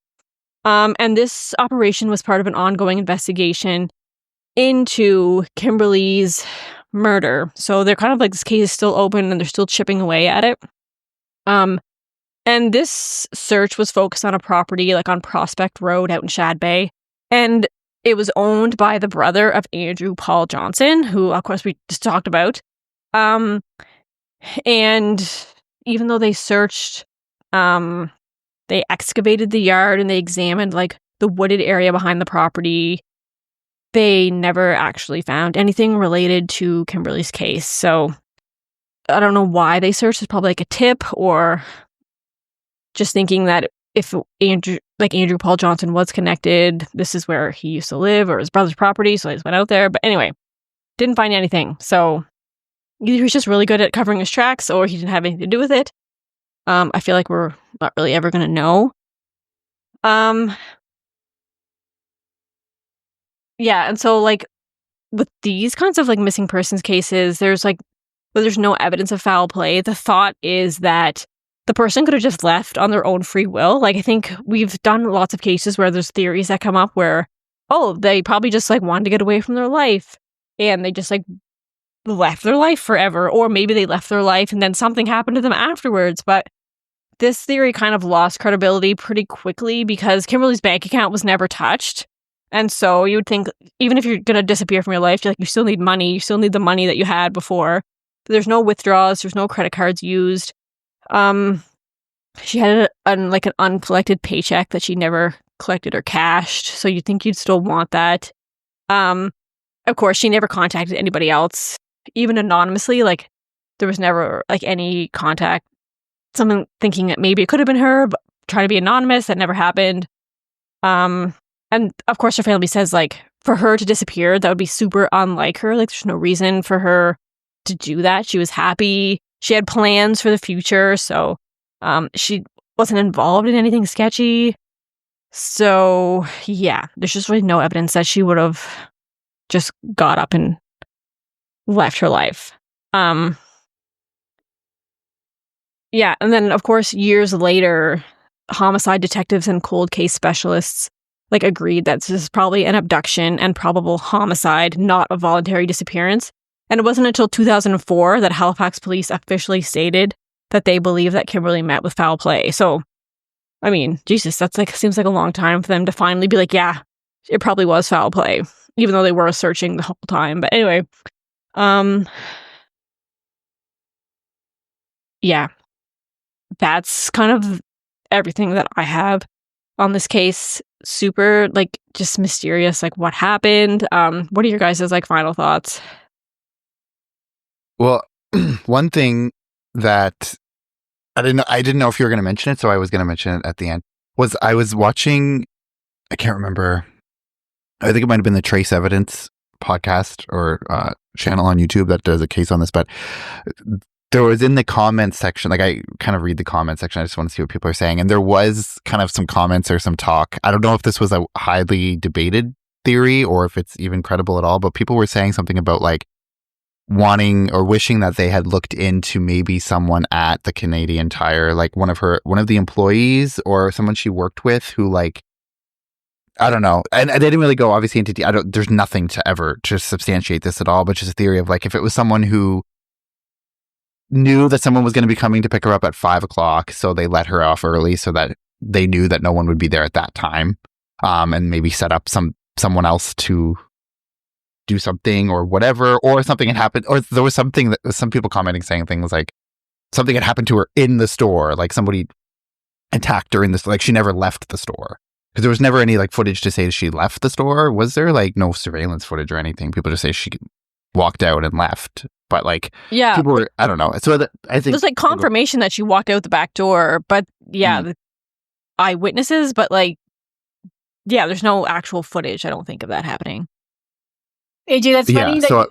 And this operation was part of an ongoing investigation into Kimberly's murder. So they're kind of like, this case is still open and they're still chipping away at it. And this search was focused on a property like on Prospect Road out in Shad Bay. And it was owned by the brother of Andrew Paul Johnson, who, of course, we just talked about. And even though they searched, they excavated the yard and they examined like the wooded area behind the property, they never actually found anything related to Kimberly's case. So I don't know why they searched. It's probably like a tip or just thinking that if Andrew Paul Johnson was connected. This is where he used to live, or his brother's property, so I just went out there. But anyway, didn't find anything. So either he's just really good at covering his tracks, or he didn't have anything to do with it. I feel like we're not really ever going to know. Yeah, and so like with these kinds of like missing persons cases, there's no evidence of foul play. The thought is that the person could have just left on their own free will. Like, I think we've done lots of cases where there's theories that come up where, they probably just like wanted to get away from their life and they just like left their life forever, or maybe they left their life and then something happened to them afterwards. But this theory kind of lost credibility pretty quickly because Kimberly's bank account was never touched. And so you would think, even if you're going to disappear from your life, you still need money. You still need the money that you had before. There's no withdrawals. There's no credit cards used. She had an uncollected paycheck that she never collected or cashed. So you'd think you'd still want that. Of course, she never contacted anybody else, even anonymously. Like, there was never like any contact. Someone thinking that maybe it could have been her, but trying to be anonymous. That never happened. And of course, her family says, like, for her to disappear, that would be super unlike her. Like, there's no reason for her to do that. She was happy. She had plans for the future. So she wasn't involved in anything sketchy. So, yeah, there's just really no evidence that she would have just got up and left her life. Yeah, and then, of course, years later, homicide detectives and cold case specialists like agreed that this is probably an abduction and probable homicide, not a voluntary disappearance. And it wasn't until 2004 that Halifax police officially stated that they believe that Kimberly met with foul play. So, I mean, Jesus, that's like seems like a long time for them to finally be like, yeah, it probably was foul play, even though they were searching the whole time. But anyway, yeah, that's kind of everything that I have on this case. Super, like, just mysterious, like, what happened. What are your guys' like final thoughts? Well, one thing that I didn't know if you were going to mention it, so I was going to mention it at the end, was I was watching, I can't remember, I think it might have been the Trace Evidence podcast or channel on YouTube that does a case on this, but there was in the comments section, like I kind of read the comment section, I just want to see what people are saying, and there was kind of some comments or some talk. I don't know if this was a highly debated theory or if it's even credible at all, but people were saying something about like wanting or wishing that they had looked into maybe someone at the Canadian Tire, like one of the employees or someone she worked with who, like, I don't know. And they didn't really go obviously into there's nothing to substantiate this at all, but just a theory of like if it was someone who knew that someone was going to be coming to pick her up at 5 o'clock, so they let her off early so that they knew that no one would be there at that time, and maybe set up someone else to do something or whatever, or something had happened, or there was something that some people commenting saying things like something had happened to her in the store, like somebody attacked her in this, like she never left the store, because there was never any like footage to say she left the store. Was there like no surveillance footage or anything? People just say she walked out and left. But like, yeah, people were, I don't know. So I think there's like confirmation that she walked out the back door, but yeah, the eyewitnesses, but like, yeah, there's no actual footage. I don't think of that happening. AJ, that's funny. Yeah,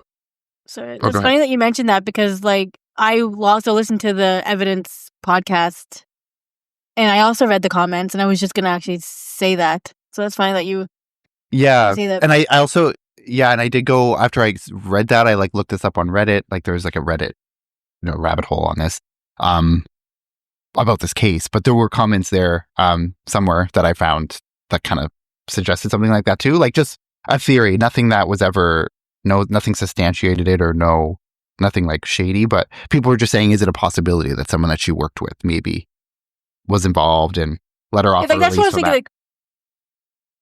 that's funny that you mentioned that, because like I also listened to the Evidence podcast, and I also read the comments, and I was just gonna actually say that. So that's funny that you. Yeah, say that. And I also. Yeah, and I did go, after I read that, I like looked this up on Reddit. Like there's like a Reddit, rabbit hole on this, about this case. But there were comments there, somewhere that I found that kind of suggested something like that too. Like just a theory, nothing that was ever, nothing substantiated it or nothing like shady. But people were just saying, is it a possibility that someone that she worked with maybe was involved and let her off early? That's what I was thinking.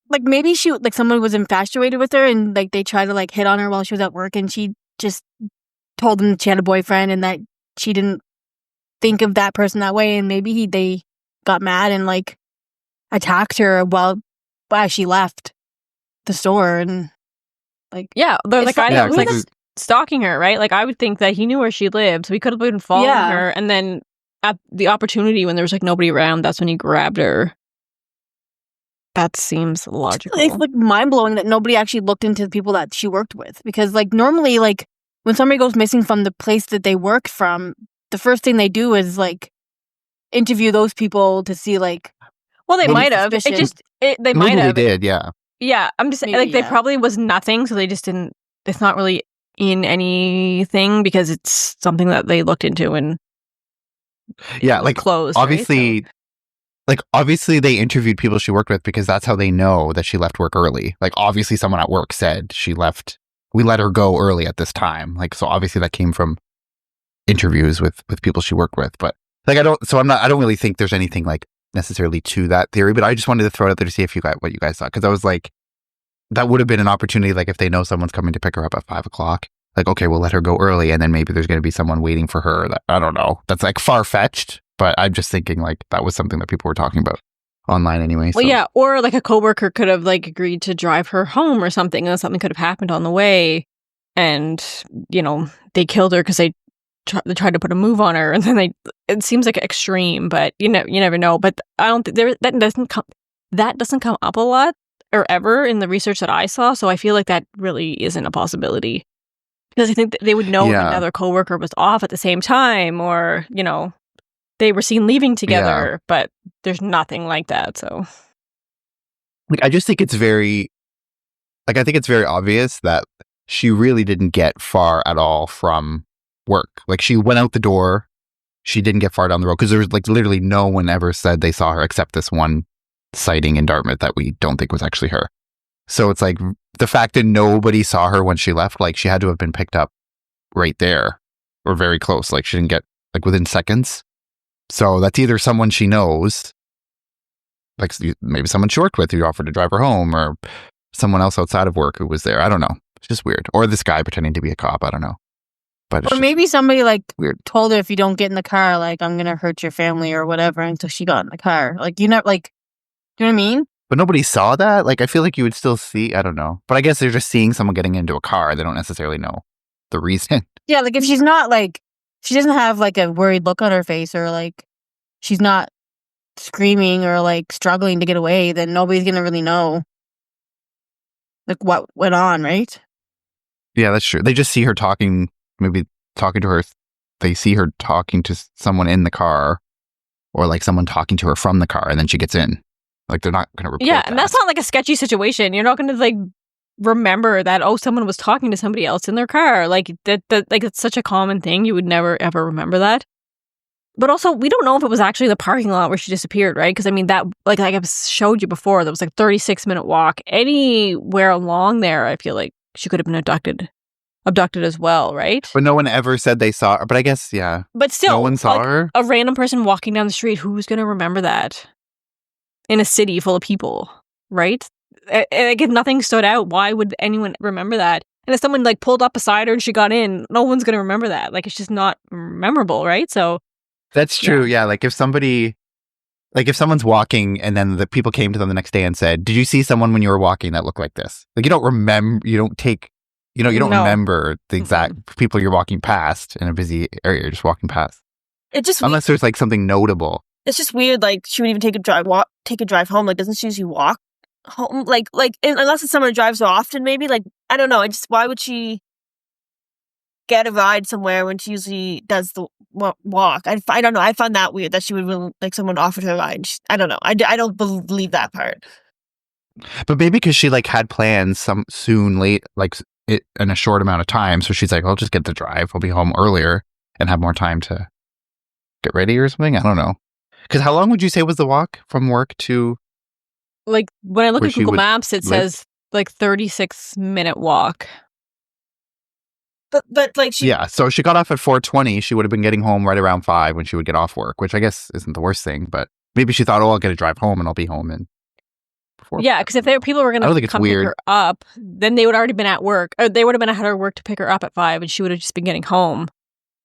Like maybe someone was infatuated with her and like they tried to like hit on her while she was at work, and she just told them she had a boyfriend and that she didn't think of that person that way, and maybe they got mad and like attacked her while she left the store, and like the guy that was like stalking her, right? Like I would think that he knew where she lived, so he could have been following her, and then at the opportunity when there was like nobody around, that's when he grabbed her. That seems logical. It's like mind blowing that nobody actually looked into the people that she worked with, because like normally, like when somebody goes missing from the place that they work from, the first thing they do is like interview those people to see like. Well, they Maybe might have. suspicion. They Maybe might they have. did, yeah. Yeah, I'm just Maybe, like they yeah. probably was nothing, so they just didn't. It's not really in anything because it's something that they looked into and Yeah, it was like closed. obviously, right? like obviously they interviewed people she worked with because that's how they know that she left work early. Like obviously someone at work said she left. We let her go early at this time. Like so obviously that came from interviews with people she worked with. But like I don't really think there's anything like necessarily to that theory. But I just wanted to throw it out there to see if what you guys thought, because I was like, that would have been an opportunity. Like if they know someone's coming to pick her up at 5:00, like okay, we'll let her go early, and then maybe there's going to be someone waiting for her. That I don't know. That's like far fetched. But I'm just thinking like that was something that people were talking about online anyway. Well, so. yeah, or like a coworker could have like agreed to drive her home or something, and something could have happened on the way, and they killed her because they tried to put a move on her, and then it seems like extreme, but you never know. But I don't think that doesn't come up a lot or ever in the research that I saw. So I feel like that really isn't a possibility, because I think that they would know if another coworker was off at the same time, or they were seen leaving together, but there's nothing like that. So, like, I just think it's very obvious that she really didn't get far at all from work. Like, she went out the door. She didn't get far down the road because there was like literally no one ever said they saw her except this one sighting in Dartmouth that we don't think was actually her. So it's like the fact that nobody saw her when she left, like she had to have been picked up right there or very close. Like she didn't get like within seconds. So that's either someone she knows, like maybe someone she worked with who offered to drive her home, or someone else outside of work who was there. I don't know. It's just weird. Or this guy pretending to be a cop. I don't know. But or maybe somebody like weird. Told her, if you don't get in the car, like I'm gonna hurt your family or whatever, until she got in the car. Like do you know what I mean? But nobody saw that. Like I feel like you would still see. I don't know. But I guess they're just seeing someone getting into a car. They don't necessarily know the reason. Yeah, like if she's not like, she doesn't have like a worried look on her face, or like she's not screaming or like struggling to get away, then nobody's gonna really know like what went on, right? Yeah, that's true. They just see her talking, maybe talking to her. They see her talking to someone in the car, or like someone talking to her from the car, and then she gets in. Like they're not going to report that. And that's not like a sketchy situation. You're not going to like remember that someone was talking to somebody else in their car. Like that like it's such a common thing. You would never ever remember that. But also, we don't know if it was actually the parking lot where she disappeared, right? Because I mean, that like I showed you before, that was like 36-minute walk. Anywhere along there, I feel like she could have been abducted as well, right? But no one ever said they saw her. But I guess, yeah. But still, no one saw like, her. A random person walking down the street, who's going to remember that in a city full of people, right? Like if nothing stood out, why would anyone remember that? And if someone like pulled up beside her and she got in, no one's going to remember that. Like it's just not memorable, right? So that's true. Yeah. Like if someone's walking and then the people came to them the next day and said, "Did you see someone when you were walking that looked like this?" Like you don't remember. You don't remember the exact people you're walking past in a busy area. You're just walking past. It just unless there's like something notable. It's just weird. Like she would even take a drive home. Like doesn't she usually walk home? Like unless it's someone who drives so often, maybe. Like I don't know. Why would she get a ride somewhere when she usually does the walk? I don't know. I found that weird that she would really, like someone offered her a ride. I don't know. I don't believe that part. But maybe because she like had plans in a short amount of time, so she's like, I'll just get the drive. I'll be home earlier and have more time to get ready or something. I don't know. Because how long would you say was the walk from work to? Like when I look at Google Maps, it says like 36-minute walk. But like so she got off at 4:20. She would have been getting home right around 5 when she would get off work, which I guess isn't the worst thing. But maybe she thought, I'll get a drive home and I'll be home in. Yeah, because if people were going to come pick her up, then they would already been at work, or they would have been at her work to pick her up at 5, and she would have just been getting home.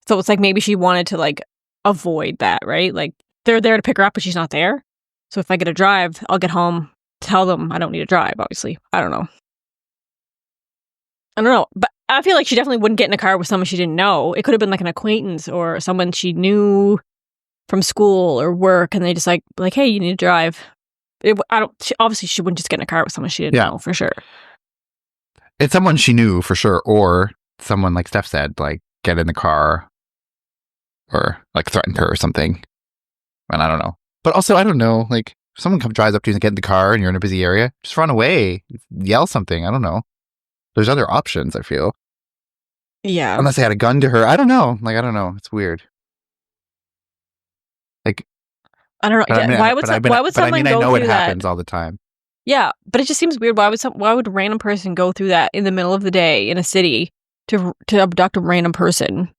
So it's like maybe she wanted to like avoid that, right? Like they're there to pick her up, but she's not there. So if I get a drive, I'll get home, tell them I don't need a drive. Obviously, I don't know, but I feel like she definitely wouldn't get in a car with someone she didn't know. It could have been like an acquaintance or someone she knew from school or work, and they just like, hey, you need to drive. Obviously, she wouldn't just get in a car with someone she didn't know for sure. It's someone she knew for sure, or someone like Steph said, like get in the car, or like threatened her or something. And I don't know. But also, I don't know. Like, if someone drives up to you and get in the car, and you're in a busy area, just run away, yell something. I don't know. There's other options. I feel. Yeah. Unless they had a gun to her, I don't know. Like, I don't know. It's weird. Like, I don't know. Why would someone go I know through it that? happens all the time. Yeah, but it just seems weird. Why would a random person go through that in the middle of the day in a city to abduct a random person?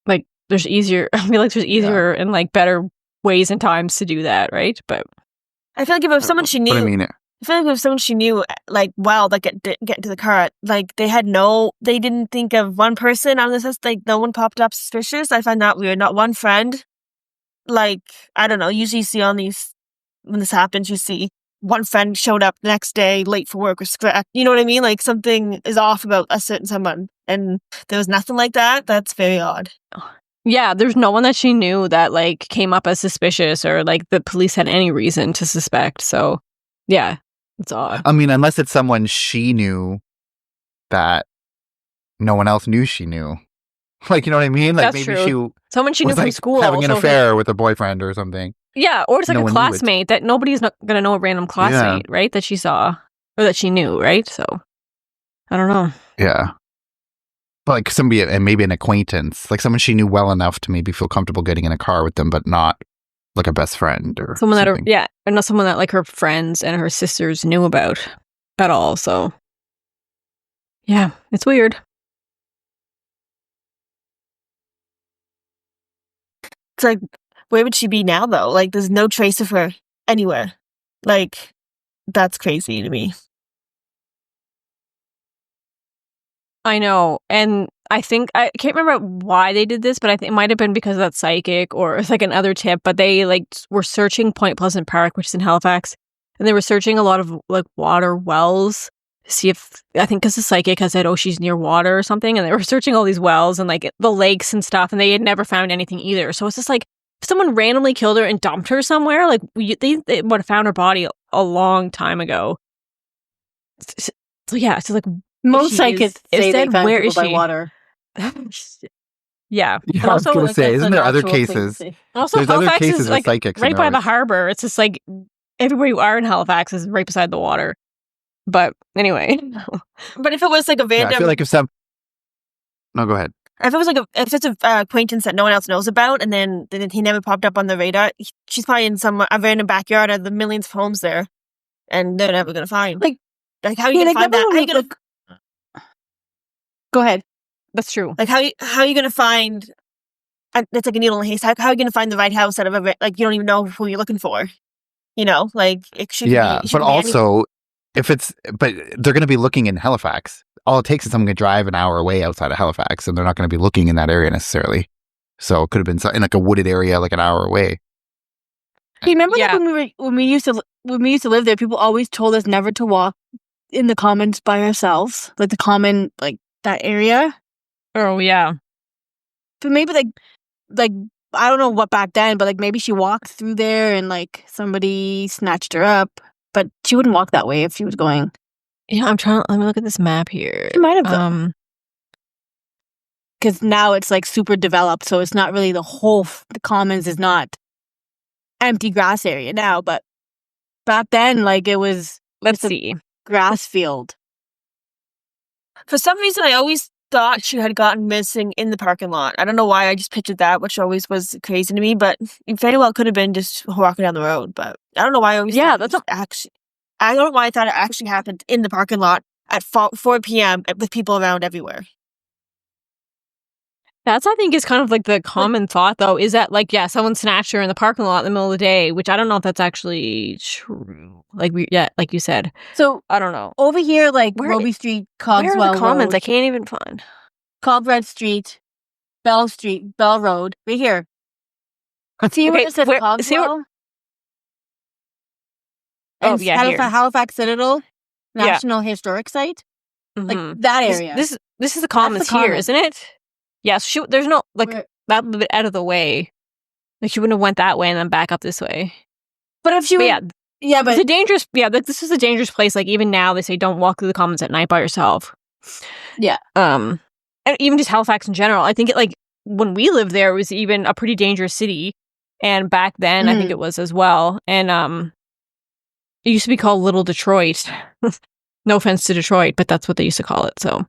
Like, I feel like there's easier and like better ways and times to do that, right? But I feel like if it was someone she knew, I feel like if it was someone she knew, like, wow, like get into the car, like they didn't think of one person on this list, like no one popped up suspicious. I find that weird. Not one friend. Like, I don't know. Usually you see on these, when this happens, you see one friend showed up the next day late for work or you know what I mean? Like something is off about a certain someone, and there was nothing like that. That's very odd. Yeah, there's no one that she knew that like came up as suspicious or like the police had any reason to suspect. So yeah, it's odd. I mean, unless it's someone she knew that no one else knew she knew. Like, you know what I mean? Like, that's maybe true. Someone she knew was, from like, school having an affair with a boyfriend or something. Yeah, or it's like a classmate that nobody's not going to know, a random classmate, right? That she saw or that she knew, right? So I don't know. Yeah. But like somebody, and maybe an acquaintance, like someone she knew well enough to maybe feel comfortable getting in a car with them, but not like a best friend or someone something. or not someone that like her friends and her sisters knew about at all. So yeah, it's weird. It's like, where would she be now, though? Like, there's no trace of her anywhere. Like, that's crazy to me. I know. And I think, I can't remember why they did this, but I think it might have been because of that psychic or it's like another tip. But they like were searching Point Pleasant Park, which is in Halifax. And they were searching a lot of like water wells to see if, I think because the psychic has said, oh, she's near water or something. And they were searching all these wells and like the lakes and stuff. And they had never found anything either. So it's just like, if someone randomly killed her and dumped her somewhere, like they would have found her body a long time ago. So yeah, it's like most psychics say they found where people is by she? water. Yeah. I was going to say, isn't there other cases? Also, there's Halifax other cases is like psychics right by the harbor. It's just like everywhere you are in Halifax is right beside the water. But anyway. But if it was like a random... I feel like No, go ahead. If it was like if it's an acquaintance that no one else knows about, and then he never popped up on the radar, she's probably in a random backyard of the millions of homes there, and they're never gonna find. Like how are you gonna find that? How you gonna... Go ahead. That's true. Like how are you gonna find? It's like a needle in a haystack. How are you gonna find the right house out of like you don't even know who you're looking for? You know, like it should. Yeah, but also but they're gonna be looking in Halifax. All it takes is someone to drive an hour away outside of Halifax, and they're not going to be looking in that area necessarily. So it could have been in like a wooded area, like an hour away. You remember like when we used to live there, people always told us never to walk in the commons by ourselves, like the common, like that area. Oh yeah. But maybe like I don't know what back then, but like maybe she walked through there and like somebody snatched her up, but she wouldn't walk that way if she was going. Yeah, let me look at this map here. She might have done. Because now it's like super developed, so it's not really the commons is not empty grass area now, but back then, like it was, let's see, grass field. For some reason, I always thought she had gotten missing in the parking lot. I don't know why, I just pictured that, which always was crazy to me, but it very well could have been just walking down the road, but I don't know why I always I don't know why I thought it actually happened in the parking lot at 4 p.m. with people around everywhere. That's, I think, is kind of like the common thought, though, is that, like, yeah, someone snatched her in the parking lot in the middle of the day, which I don't know if that's actually true. Like, like you said. So, I don't know. Over here, like, Roby Street, Cogswell Where are the commons? Road, I can't even find. Cobred Street, Bell Road, right here. See where it says Cogswell? And Halifax Citadel, National Historic Site, like that area. This is the commons here, isn't it? Yeah, so there's no like that little bit out of the way. Like she wouldn't have went that way and then back up this way. But if she Yeah, but it's a dangerous. Yeah, this is a dangerous place. Like even now, they say don't walk through the commons at night by yourself. Yeah. And even just Halifax in general. I think when we lived there, it was even a pretty dangerous city, and back then I think it was as well. And it used to be called Little Detroit. No offense to Detroit, but that's what they used to call it. So,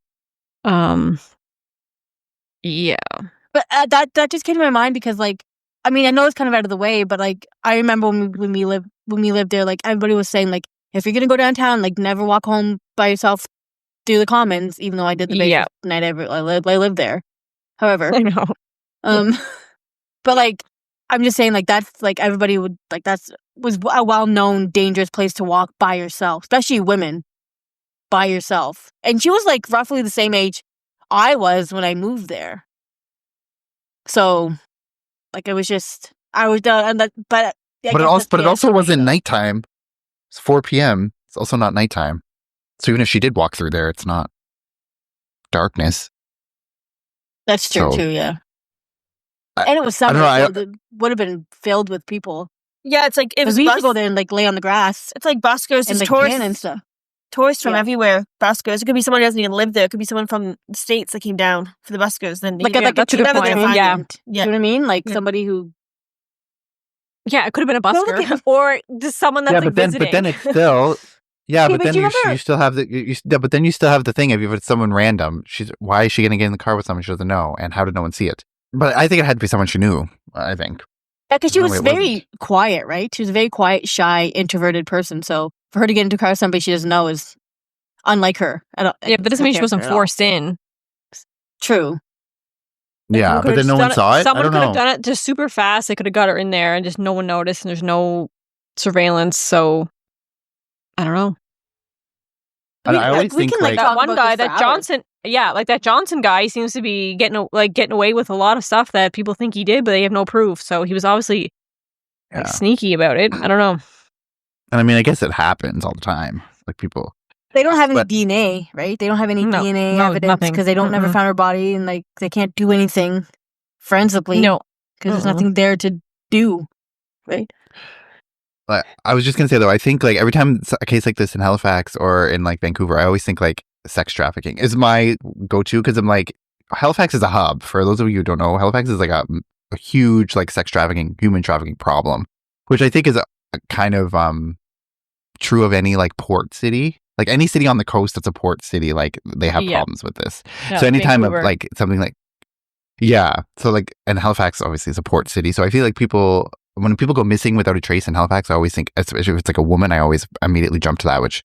yeah. But that just came to my mind because, like, I mean, I know it's kind of out of the way, but like, I remember when we lived there, like, everybody was saying, like, if you're gonna go downtown, like, never walk home by yourself through the commons. Even though I did the biggest night ever, I lived there. However, I know. But like, I'm just saying, like, that's like everybody would like was a well-known dangerous place to walk by yourself, especially women by yourself. And she was like roughly the same age I was when I moved there. So, like, it was just but it also wasn't nighttime. It's 4 p.m. It's also not nighttime. So even if she did walk through there, it's not darkness. That's true too. Yeah. And it was summer, so it would have been filled with people. Yeah, it's like we used to go there and like lay on the grass. It's like buskers and like tourists and stuff. Tourists from everywhere. Buskers. It could be someone who doesn't even live there. It could be someone from the States that came down for the buskers. Then that's a good point. Yeah. You know what I mean? Like somebody who. Yeah, it could have been a busker or just someone that's visiting. But then it's still. Yeah, but then you still have but then you still have the thing of if it's someone random. Why is she going to get in the car with someone she doesn't know, and how did no one see it? But I think it had to be someone she knew. I think. Yeah, because she was very quiet, right? She was a very quiet, shy, introverted person. So for her to get into a car with somebody she doesn't know is unlike her. Yeah, but that doesn't mean she wasn't forced in. True. Yeah, but then no one saw it. Someone could have done it just super fast. They could have got her in there, and just no one noticed, and there's no surveillance. So I don't know. I always think like that one guy, that Johnson. Yeah, like that Johnson guy seems to be getting away with a lot of stuff that people think he did, but they have no proof. So he was obviously sneaky about it. I don't know. And I mean, I guess it happens all the time. Like people. They don't have any DNA, right? They don't have any DNA evidence because they don't never found her body, and like they can't do anything forensically. No, because there's nothing there to do, right? I was just gonna say though, I think like every time a case like this in Halifax or in like Vancouver, I always think like sex trafficking is my go-to because I'm like Halifax is a hub. For those of you who don't know, Halifax is like a huge like sex trafficking, human trafficking problem, which I think is a kind of true of any like port city. Like any city on the coast that's a port city, like they have problems with this. Yeah, so anytime of like something like so like, and Halifax obviously is a port city, so I feel like when people go missing without a trace in Halifax, I always think, especially if it's like a woman, I always immediately jump to that, which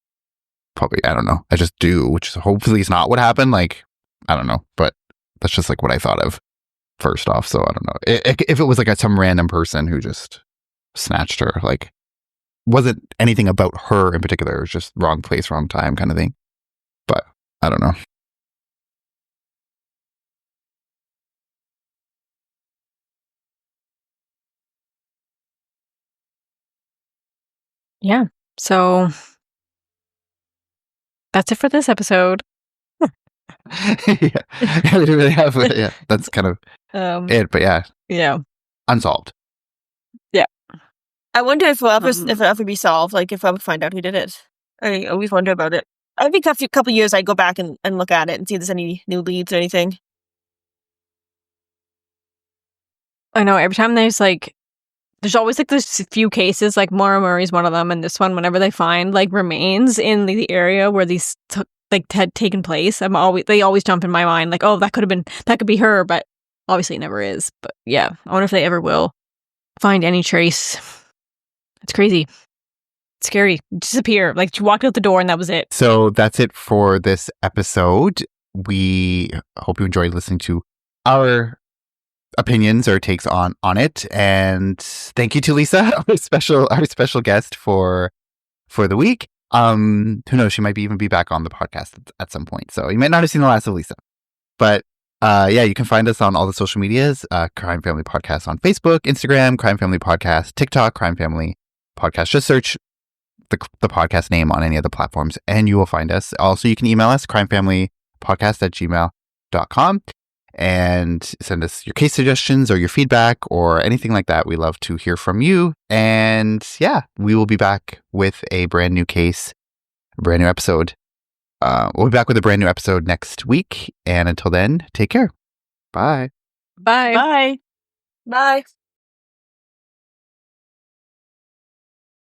probably, I don't know, I just do, which hopefully is not what happened. Like, I don't know, but that's just like what I thought of first off. So I don't know. If it was like some random person who just snatched her, like, wasn't anything about her in particular. It was just wrong place, wrong time kind of thing. But I don't know. Yeah. So that's it for this episode. We didn't really have it. Yeah, that's kind of it. But yeah, unsolved. Yeah, I wonder if it'll ever be solved. Like if I would find out who did it. I always wonder about it. Every couple of years, I go back and look at it and see if there's any new leads or anything. I know. Every time there's always like this few cases, like Maura Murray's one of them, and this one, whenever they find like remains in the area where these had taken place, they always jump in my mind, like, oh, that could be her, but obviously it never is. But yeah, I wonder if they ever will find any trace. It's crazy. It's scary. Disappear. Like she walked out the door and that was it. So that's it for this episode. We hope you enjoyed listening to our opinions or takes on it, and thank you to Lisa, our special guest for the week. Who knows, she might even be back on the podcast at some point, so you might not have seen the last of Lisa, but you can find us on all the social medias, Crime Family Podcast on Facebook, Instagram, Crime Family Podcast, TikTok, Crime Family Podcast. Just search the podcast name on any of the platforms and you will find us. Also, you can email us, crimefamilypodcast@gmail.com. and send us your case suggestions or your feedback or anything like that. We love to hear from you. And yeah, we will be back with a brand new case, a brand new episode. We'll be back with a brand new episode next week. And until then, take care. Bye. Bye. Bye. Bye.